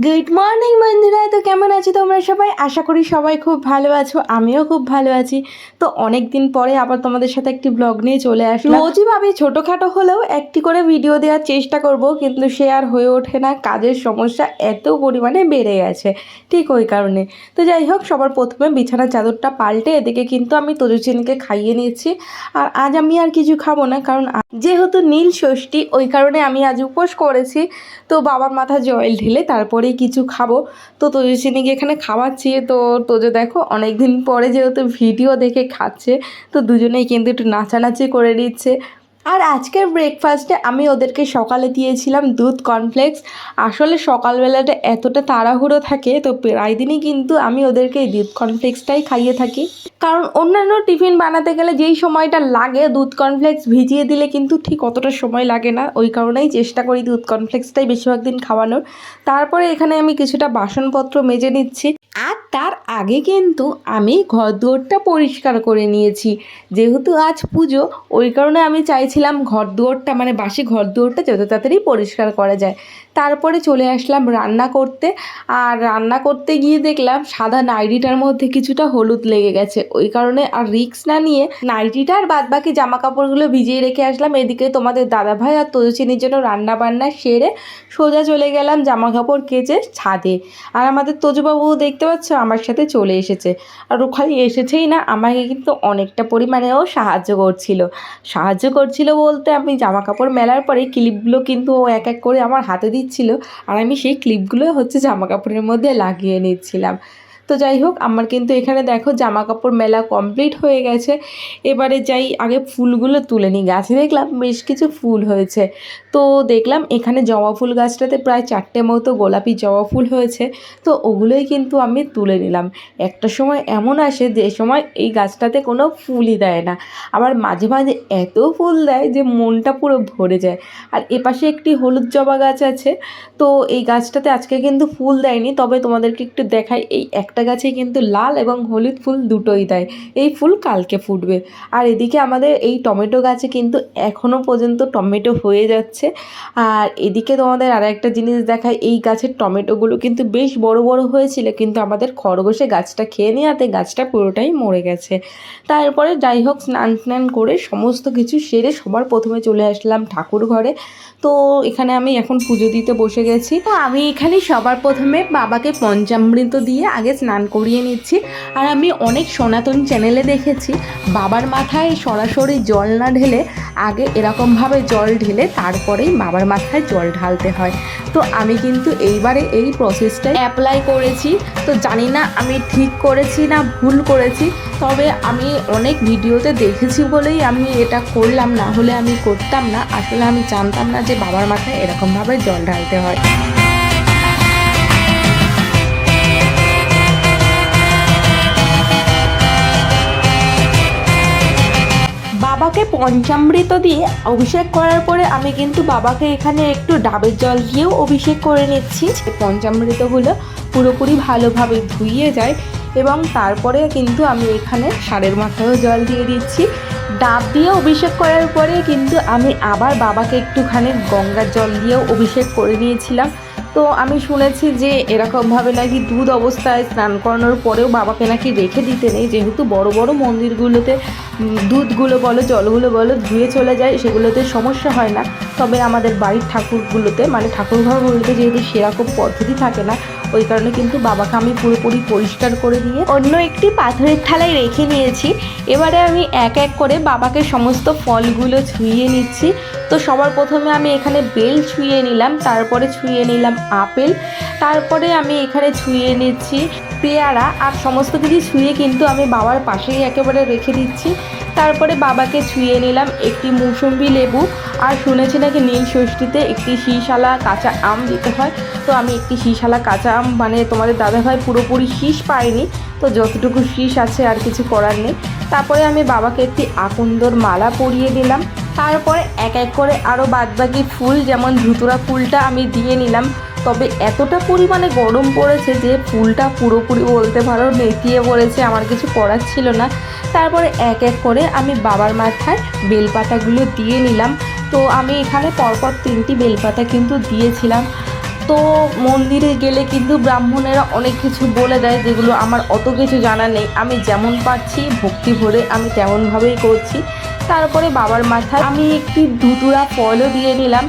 Good morning বন্ধুরা। তো কেমন আছো তোমরা সবাই? আশা করি সবাই খুব ভালো আছো, আমিও খুব ভালো আছি। তো অনেক দিন পরে আবার তোমাদের সাথে একটি ব্লগ নিয়ে চলে আসলাম। রোজই ভাবি ছোটোখাটো হলেও একটি করে ভিডিও দেওয়ার চেষ্টা করব, কিন্তু সে আর হয়ে ওঠে না। কাজের সমস্যা এত পরিমাণে বেড়ে গেছে, ঠিক ওই কারণে। তো যাই হোক, সবার প্রথমে বিছানার চাদরটা পাল্টে এদিকে কিন্তু আমি তজুচিনকে খাইয়ে নিয়েছি। আর আজ আমি আর কিছু খাবো না, কারণ যেহেতু নীল ষষ্ঠী, ওই কারণে আমি আজ উপোস করেছি। তো বাবার মাথায় জল ঢেলে তারপরেই কিছু খাবো। তো তজুচিনিকে এখানে খাওয়াচ্ছি। তো তোজো দেখো অনেক দিন পরে যেহেতু ভিডিও দেখে খাচ্ছে, তো দুজনেই কিন্তু একটু নাচানাচি করে নিচ্ছে। আর আজকের ব্রেকফাস্টে আমি ওদেরকে সকালে দিয়েছিলাম দুধ কর্নফ্লেক্স। আসলে সকালবেলাটা এতটা তাড়াহুড়ো থাকে, তো প্রায় দিনই কিন্তু আমি ওদেরকে এই দুধ কর্নফ্লেক্সটাই খাইয়ে থাকি। কারণ অন্যান্য টিফিন বানাতে গেলে যেই সময়টা লাগে, দুধ কর্নফ্লেক্স ভিজিয়ে দিলে কিন্তু ঠিক অতটা সময় লাগে না। ওই কারণেই চেষ্টা করি দুধ কর্নফ্লেক্সটাই বেশিরভাগ দিন খাওয়ানোর। তারপরে এখানে আমি কিছুটা বাসনপত্র মেজে নিচ্ছি। আর তার আগে কিন্তু আমি ঘরদুয়ারটা পরিষ্কার করে নিয়েছি। যেহেতু আজ পুজো, ওই কারণে আমি চাইছিলাম ঘরদুয়ারটা মানে বাসি ঘরদুয়ারটা যত তাড়াতাড়ি পরিষ্কার করা যায়। তারপরে চলে আসলাম রান্না করতে। আর রান্না করতে গিয়ে দেখলাম সাদা নাইটিটার মধ্যে কিছুটা হলুদ লেগে গেছে। ওই কারণে আর রিস্ক না নিয়ে নাইটিটা আর বাদবাকি জামা কাপড়গুলো ভিজিয়ে রেখে আসলাম। এদিকে তোমাদের দাদাভাই আর তজুচিনির জন্য রান্না বান্না সেরে সোজা চলে গেলাম জামা কাপড় কেচে ছাদে। আর আমাদের তোজবাবু দেখতে পাচ্ছ আমার সাথে চলে এসেছে। আর ও খালি এসেছেই না, আমাকে কিন্তু অনেকটা পরিমাণেও সাহায্য করছিল বলতে, আমি জামা কাপড় মেলার পরে ক্লিপগুলো কিন্তু ও এক এক করে আমার হাতে দিচ্ছিল। আর আমি সেই ক্লিপগুলো জামা কাপড়ের মধ্যে লাগিয়ে নিচ্ছিলাম। তো যাই হোক, আমার কিন্তু এখানে দেখো জামা কাপড় মেলা কমপ্লিট হয়ে গেছে। এবারে যাই আগে ফুলগুলো তুলে নিই। গাছে দেখলাম বেশ কিছু ফুল হয়েছে। তো দেখলাম এখানে জবা ফুল গাছটাতে প্রায় 4টে মতো গোলাপি জবা ফুল হয়েছে। তো ওগুলোই কিন্তু আমি তুলে নিলাম। একটা সময় এমন আসে যে সময় এই গাছটাতে কোনো ফুলই দেয় না, আবার মাঝে মাঝে এত ফুল দেয় যে মনটা পুরো ভরে যায়। আর এপাশে একটি হলুদ জবা গাছ আছে। তো এই গাছটাতে আজকে কিন্তু ফুল দেয়নি, তবে তোমাদেরকে একটু দেখাই। এই একটা গাছে কিন্তু লাল এবং হলুদ ফুল দুটোই দেয়। এই ফুল কালকে ফুটবে। আর এদিকে আমাদের এই টমেটো গাছে কিন্তু এখনও পর্যন্ত টমেটো হয়ে যাচ্ছে। আর এদিকে তোমাদের আর একটা জিনিস দেখাই, এই গাছের টমেটোগুলো কিন্তু বেশ বড় বড় হয়েছিল, কিন্তু আমাদের খরগোশে গাছটা খেয়ে নেওয়াতে গাছটা পুরোটাই মরে গেছে। তারপরে যাই হোক, স্নান করে সমস্ত কিছু সেরে সবার প্রথমে চলে আসলাম ঠাকুর ঘরে। তো এখানে আমি এখন পুজো দিতে বসে গেছি। তো আমি এখানে সবার প্রথমে বাবাকে পঞ্চামৃত দিয়ে আগে স্নান করিয়ে নিচ্ছি। আর আমি অনেক সনাতন চ্যানেলে দেখেছি বাবার মাথায় সরাসরি জল না ঢেলে আগে এরকমভাবে জল ঢেলে তারপরেই বাবার মাথায় জল ঢালতে হয়। তো আমি কিন্তু এইবারে এই প্রসেসটাই অ্যাপ্লাই করেছি। তো জানি না আমি ঠিক করেছি না ভুল করেছি, তবে আমি অনেক ভিডিওতে দেখেছি বলেই আমি এটা করলাম, না হলে আমি করতাম না। আসলে আমি জানতাম না যে বাবার মাথায় এরকমভাবে জল ঢালতে হয়। বাবাকে পঞ্চামৃত দিয়ে অভিষেক করার পরে আমি কিন্তু বাবাকে এখানে একটু ডাবের জল দিয়েও অভিষেক করে নিচ্ছি। পঞ্চামৃতগুলো পুরোপুরি ভালোভাবে ধুইয়ে যায় এবং তারপরে কিন্তু আমি এখানে ষাঁড়ের মাথায়ও জল দিয়ে দিচ্ছি। ডাব দিয়ে অভিষেক করার পরে কিন্তু আমি আবার বাবাকে একটুখানি গঙ্গার জল দিয়েও অভিষেক করে নিয়েছিলাম। তো আমি শুনেছি যে এরকমভাবে নাকি দুধ অবস্থায় স্নান করানোর পরেও বাবাকে নাকি রেখে দিতে নেই, যেহেতু বড় বড় মন্দিরগুলোতে দুধগুলো বলো জলগুলো বলো ধুয়ে চলে যায়, সেগুলোতে সমস্যা হয় না। তবে আমাদের বাড়ির ঠাকুরগুলোতে মানে ঠাকুরঘরগুলোতে যেহেতু সেরকম পদ্ধতি থাকে না, ওই কারণে কিন্তু বাবাকে আমি পুরোপুরি পরিষ্কার করে দিয়ে অন্য একটি পাথরের থালায় রেখে নিয়েছি। এবারে আমি এক এক করে বাবাকে সমস্ত ফলগুলো ছুঁয়ে নিচ্ছি। তো সবার প্রথমে আমি এখানে বেল ছুঁয়ে নিলাম, তারপরে ছুঁয়ে নিলাম আপেল, তারপরে আমি এখানে ছুঁয়ে নিচ্ছি পেয়ারা। আর সমস্ত কিছু ছুঁয়ে কিন্তু আমি বাবার পাশেই একেবারে রেখে দিচ্ছি। তারপরে বাবাকে ছুঁয়ে নিলাম একটি মৌসুম্বি লেবু। আর শুনেছি নাকি নীল ষষ্ঠীতে একটি শীষওয়ালা কাঁচা আম দিতে হয়। তো আমি একটি শীষওয়ালা কাঁচা আম, মানে তোমাদের দাদাভাই পুরোপুরি শীষ পায়নি, তো যতটুকু শীষ আছে আর কিছু করার নেই। তারপরে আমি বাবাকে একটি আকন্দর মালা পরিয়ে দিলাম। তারপরে এক এক করে আরও বাদবাকি ফুল, যেমন ধুতুরা ফুলটা আমি দিয়ে নিলাম। তবে এতটা পরিমাণে গরম পড়েছে যে ফুলটা পুরোপুরি বলতে পারো নেতিয়ে পড়েছে, আমার কিছু করার ছিল না। তারপরে এক এক করে আমি বাবার মাথায় বেলপাতাগুলো দিয়ে নিলাম। তো আমি এখানে পরপর 3টি বেলপাতা কিন্তু দিয়েছিলাম। তো মন্দিরে গেলে কিন্তু ব্রাহ্মণেরা অনেক কিছু বলে দেয়, যেগুলো আমার অত কিছু জানা নেই। আমি যেমন পাচ্ছি ভক্তি ভরে আমি তেমনভাবেই করছি। তারপরে বাবার মাথায় আমি একটি ধুতুরা ফলও দিয়ে নিলাম,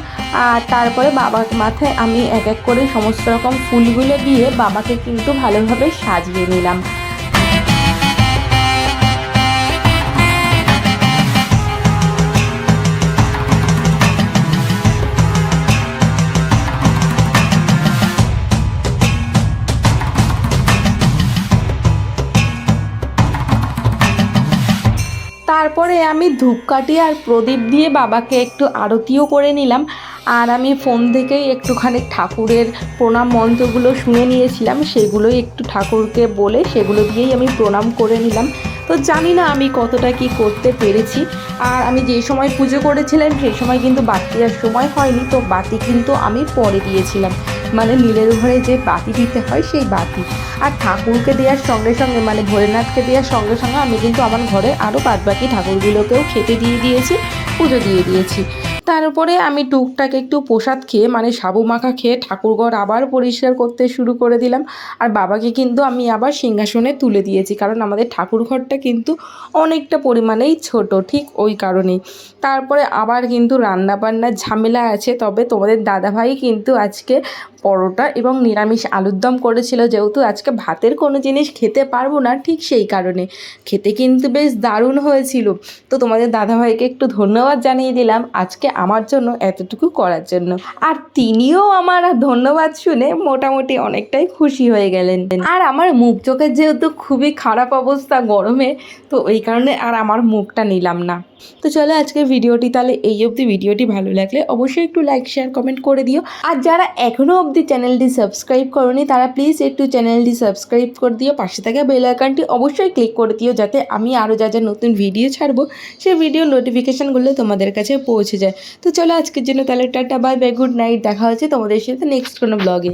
আর তারপরে বাবার মাথায় আমি এক এক করে সমস্ত রকম ফুলগুলো দিয়ে বাবাকে কিন্তু ভালোভাবে সাজিয়ে নিলাম। তারপরে আমি ধূপকাঠি আর প্রদীপ দিয়ে বাবাকে একটু আরতিও করে নিলাম। আর আমি ফোন থেকেই একটুখানি ঠাকুরের প্রণাম মন্ত্রগুলো শুনে নিয়েছিলাম, সেগুলোই একটু ঠাকুরকে বলে সেগুলো দিয়েই আমি প্রণাম করে নিলাম। তো জানি না আমি কতটা কি করতে পেরেছি। আর আমি যে সময় পুজো করেছিলাম সেই সময় কিন্তু বাতি দেওয়ার সময় হয়নি, তো বাতি কিন্তু আমি পরে দিয়েছিলাম, মানে নীলের ঘরে যে বাতি দিতে হয় সেই বাতি। আর ঠাকুরকে দেওয়ার সঙ্গে সঙ্গে মানে ভোলেনাথকে দেওয়ার সঙ্গে সঙ্গে আমি কিন্তু আমার ঘরে আরও বাদবাকি ঠাকুরগুলোকেও খেতে দিয়ে দিয়েছি, পুজো দিয়ে দিয়েছি। তারপরে আমি টুকটাক একটু প্রসাদ খেয়ে মানে সাবু মাখা খেয়ে ঠাকুরঘর আবার পরিষ্কার করতে শুরু করে দিলাম। আর বাবাকে কিন্তু আমি আবার সিংহাসনে তুলে দিয়েছি, কারণ আমাদের ঠাকুরঘরটা কিন্তু অনেকটা পরিমাণেই ছোট, ঠিক ওই কারণেই। তারপরে আবার কিন্তু রান্নাবান্নার ঝামেলা আছে, তবে তোমাদের দাদাভাই কিন্তু আজকে পরোটা এবং নিরামিষ আলুর দম করেছিল, যেহেতু আজকে ভাতের কোনো জিনিস খেতে পারবো না ঠিক সেই কারণে। খেতে কিন্তু বেশ দারুণ হয়েছিল। তো তোমাদের দাদাভাইকে একটু ধন্যবাদ জানিয়ে দিলাম আজকে আমার জন্য এতটুকু করার জন্য। আর তিনিও আমার ধন্যবাদ শুনে মোটামুটি অনেকটাই খুশি হয়ে গেলেন। আর আমার মুখ চোখের যেহেতু খুবই খারাপ অবস্থা গরমে, তো ওই কারণে আর আমার মুখটা নিলাম না। তো চলো আজকের ভিডিওটি তাহলে এই অবধি। ভিডিওটি ভালো লাগলে অবশ্যই একটু লাইক শেয়ার কমেন্ট করে দিও। আর যারা এখনও অবধি চ্যানেলটি সাবস্ক্রাইব করোনি তারা প্লিজ একটু চ্যানেলটি সাবস্ক্রাইব করে দিও, পাশে থাকা বেল আইকনটি অবশ্যই ক্লিক করে দিও, যাতে আমি আরও যা যা নতুন ভিডিও ছাড়বো সেই ভিডিও নোটিফিকেশানগুলো তোমাদের কাছে পৌঁছে যায়। তো চলো আজকের জন্য তাহলে tata, bye bye, good night. দেখা হচ্ছে তোমাদের সাথে নেক্সট কোনো ব্লগে।